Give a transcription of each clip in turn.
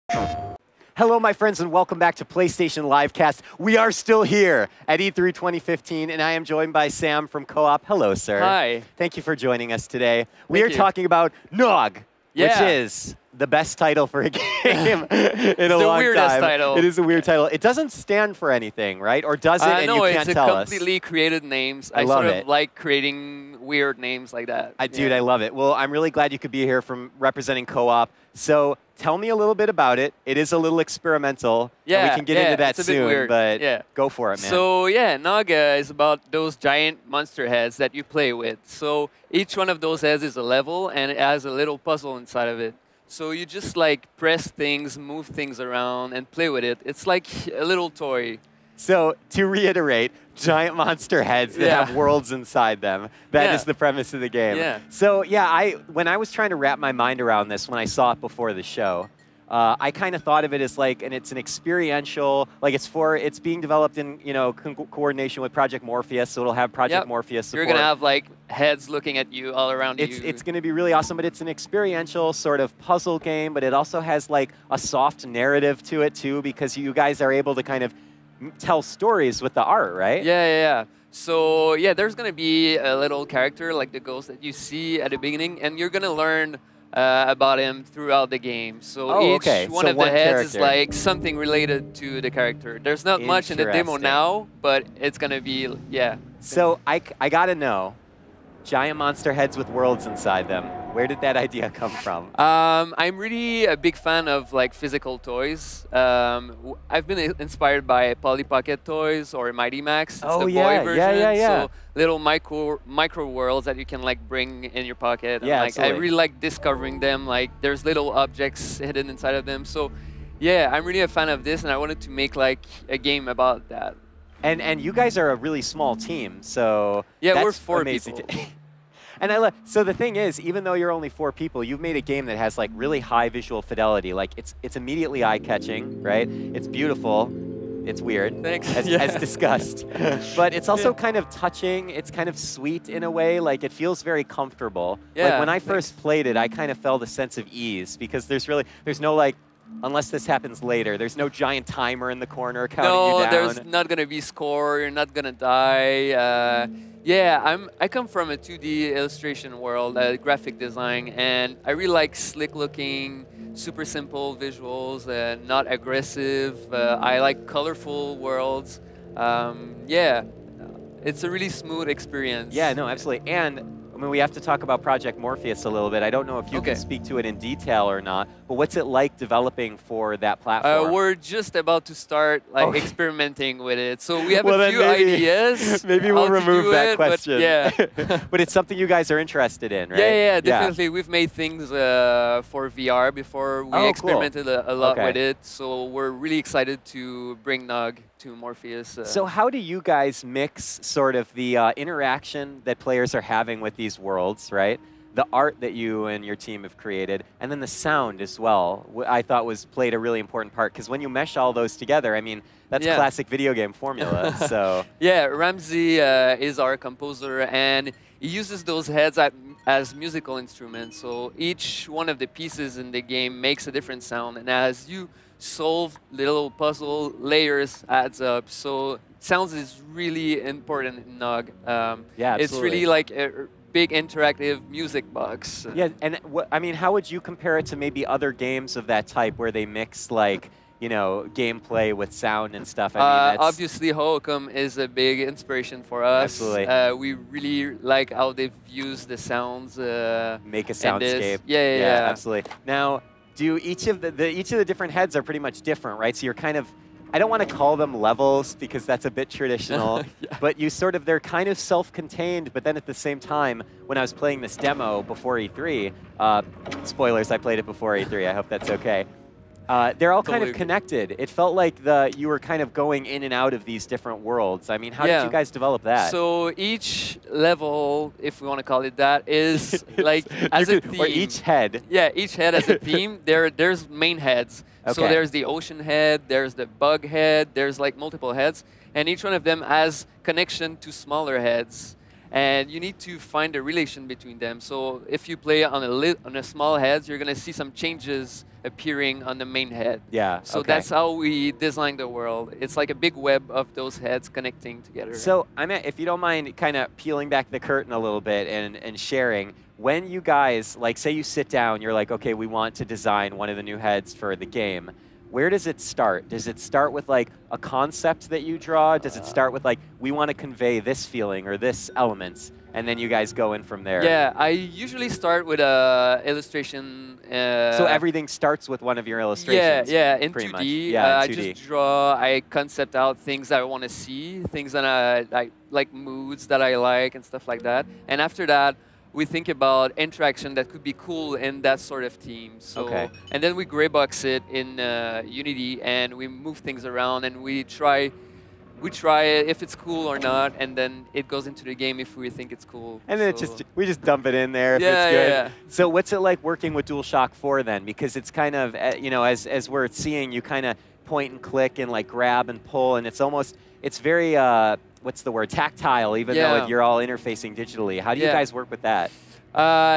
Hello, my friends, and welcome back to PlayStation Livecast. We are still here at E3 2015, and I am joined by Sam from Co-op. Hello, sir. Hi. Thank you for joining us today. We are you. talking about GNOG, which Yeah. is the best title for a game in a long time. It's the weirdest title. It is a weird title. It doesn't stand for anything, right? Or does it, and no, you can't it's tell a us? completely created names. I love sort it. of like creating weird names like that. Dude, I love it. Well, I'm really glad you could be here from representing Co-op. So tell me a little bit about it. It is a little experimental. Yeah, and we can get into that it's a bit soon, weird. but Yeah. go for it, man. So yeah, GNOG is about those giant monster heads that you play with. So each one of those heads is a level, and it has a little puzzle inside of it. So you just like press things, move things around, and play with it. It's like a little toy. So to reiterate, giant monster heads that have worlds inside them. That is the premise of the game. Yeah. So yeah, when I was trying to wrap my mind around this when I saw it before the show, I kind of thought of it as like, and it's an experiential, like it's being developed in coordination with Project Morpheus, so it'll have Project Morpheus support. You're gonna have like heads looking at you all around you. It's going to be really awesome, but it's an experiential sort of puzzle game, but it also has like a soft narrative to it too, because you guys are able to kind of tell stories with the art, right? Yeah. So yeah, there's gonna be a little character like the ghost that you see at the beginning, and you're gonna learn about him throughout the game. So each one of the heads is like something related to the character. There's not much in the demo now, but it's gonna be So I gotta know, giant monster heads with worlds inside them. Where did that idea come from? I'm really a big fan of like physical toys. I've been inspired by Polly Pocket toys or Mighty Max. It's the boy version. So little micro worlds that you can like bring in your pocket. And, like, I really like discovering them. Like there's little objects hidden inside of them. So yeah, I'm really a fan of this, and I wanted to make like a game about that. And you guys are a really small team, so yeah, we're that's 4 amazing. people. And so the thing is, even though you're only 4 people, you've made a game that has like really high visual fidelity. Like it's immediately eye-catching, right? It's beautiful. It's weird, Thanks. as discussed. But it's also kind of touching. It's kind of sweet in a way. Like it feels very comfortable. Yeah, like when I first played it, I kind of felt a sense of ease because there's no like, unless this happens later, there's no giant timer in the corner counting you down. No, there's not gonna be score. You're not gonna die. I come from a 2D illustration world, graphic design, and I really like slick-looking, super simple visuals, not aggressive. I like colorful worlds. It's a really smooth experience. Yeah, no, absolutely. And I mean, we have to talk about Project Morpheus a little bit. I don't know if you can speak to it in detail or not, but what's it like developing for that platform? We're just about to start experimenting with it. So we have a few ideas. Maybe we'll remove that question. But but it's something you guys are interested in, right? Yeah, definitely. We've made things for VR before. We experimented a lot with it. So we're really excited to bring GNOG to Morpheus. So how do you guys mix sort of the interaction that players are having with these worlds, right? The art that you and your team have created, and then the sound as well, I thought played a really important part, because when you mesh all those together, I mean, that's classic video game formula, so. Yeah, Ramsey is our composer, and he uses those heads as musical instruments. So each one of the pieces in the game makes a different sound, and as you solve little puzzle layers adds up. So sounds is really important in GNOG. It's really like a big interactive music box. Yeah, and I mean, how would you compare it to maybe other games of that type where they mix like, gameplay with sound and stuff? I mean, obviously, Hook'em is a big inspiration for us. Absolutely. We really like how they've used the sounds. Make a soundscape. Yeah, absolutely. Now, do each of the different heads are pretty much different, right? So you're kind of, I don't want to call them levels because that's a bit traditional, but they're kind of self-contained, but then at the same time, when I was playing this demo before E3, spoilers, I played it before E3, I hope that's okay. They're all kind of connected. It felt like you were kind of going in and out of these different worlds. I mean, how did you guys develop that? So each level, if we want to call it that, is like as a theme. Or each head. Yeah, each head has a theme. There's main heads. So there's the ocean head, there's the bug head, there's like multiple heads, and each one of them has connection to smaller heads. and you need to find a relation between them. So if you play on a small head, you're going to see some changes appearing on the main head. Yeah. So that's how we design the world. It's like a big web of those heads connecting together. So if you don't mind kind of peeling back the curtain a little bit and sharing, when you guys, like say you sit down, you're like, okay, we want to design one of the new heads for the game. Where does it start? Does it start with like a concept that you draw? Does it start with like, we want to convey this feeling or this elements, and then you guys go in from there? Yeah, I usually start with a illustration. So everything starts with one of your illustrations? Yeah, in 2D. Much. Yeah, I just draw, I concept out things that I want to see, things that I like moods that I like and stuff like that. And after that, we think about interaction that could be cool in that sort of theme. So, and then we gray box it in Unity, and we move things around, and we try it if it's cool or not, and then it goes into the game if we think it's cool. And then we just dump it in there if it's good. Yeah. So what's it like working with DualShock 4 then? Because it's kind of, you know, as we're seeing, you kind of point and click and like grab and pull, and it's very, what's the word, tactile, even though you're all interfacing digitally. How do you guys work with that?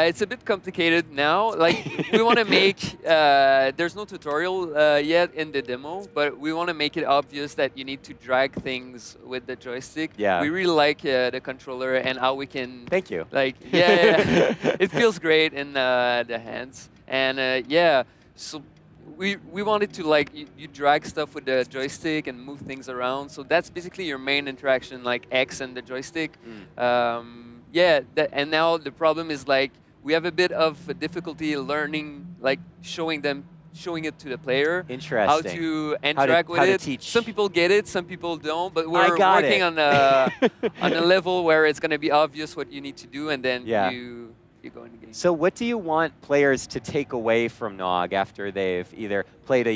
It's a bit complicated now. Like, we want to make, there's no tutorial yet in the demo, but we want to make it obvious that you need to drag things with the joystick. Yeah. We really like the controller and how we can... Thank you. Like, yeah. It feels great in the hands. And yeah, so we wanted to, like, you drag stuff with the joystick and move things around. So that's basically your main interaction, like X and the joystick. Yeah, and now the problem is, like, we have a bit of a difficulty learning, like, showing it to the player. Interesting. How to interact with it. Teach. Some people get it, some people don't, but we're working on a level where it's going to be obvious what you need to do, and then you go in the game. So what do you want players to take away from GNOG after they've either played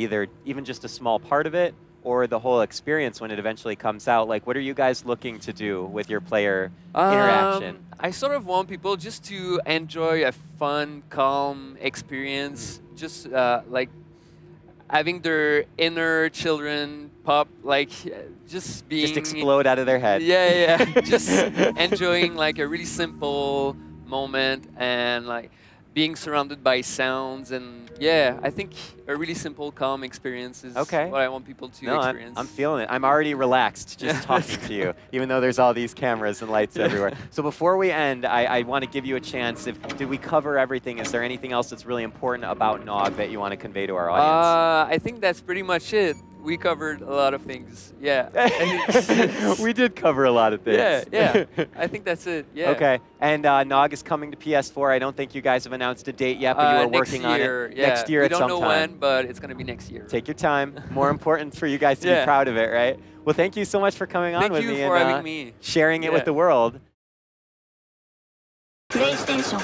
even just a small part of it, or the whole experience when it eventually comes out? Like, what are you guys looking to do with your player interaction? I sort of want people just to enjoy a fun, calm experience, just like having their inner children pop, like just being... Just explode out of their head. Yeah, just enjoying like a really simple moment and like being surrounded by sounds, and yeah, I think a really simple, calm experience is what I want people to experience. I'm feeling it. I'm already relaxed just talking to you, even though there's all these cameras and lights everywhere. So before we end, I want to give you a chance. Did we cover everything? Is there anything else that's really important about GNOG that you want to convey to our audience? I think that's pretty much it. We covered a lot of things. Yeah. We did cover a lot of things. Yeah. I think that's it. Yeah. Okay. And GNOG is coming to PS4. I don't think you guys have announced a date yet, but you are working on it next year at some time. We don't know when, but it's going to be next year. Take your time. More important for you guys to be proud of it, right? Well, thank you so much for coming on with me and having me. Sharing it with the world. PlayStation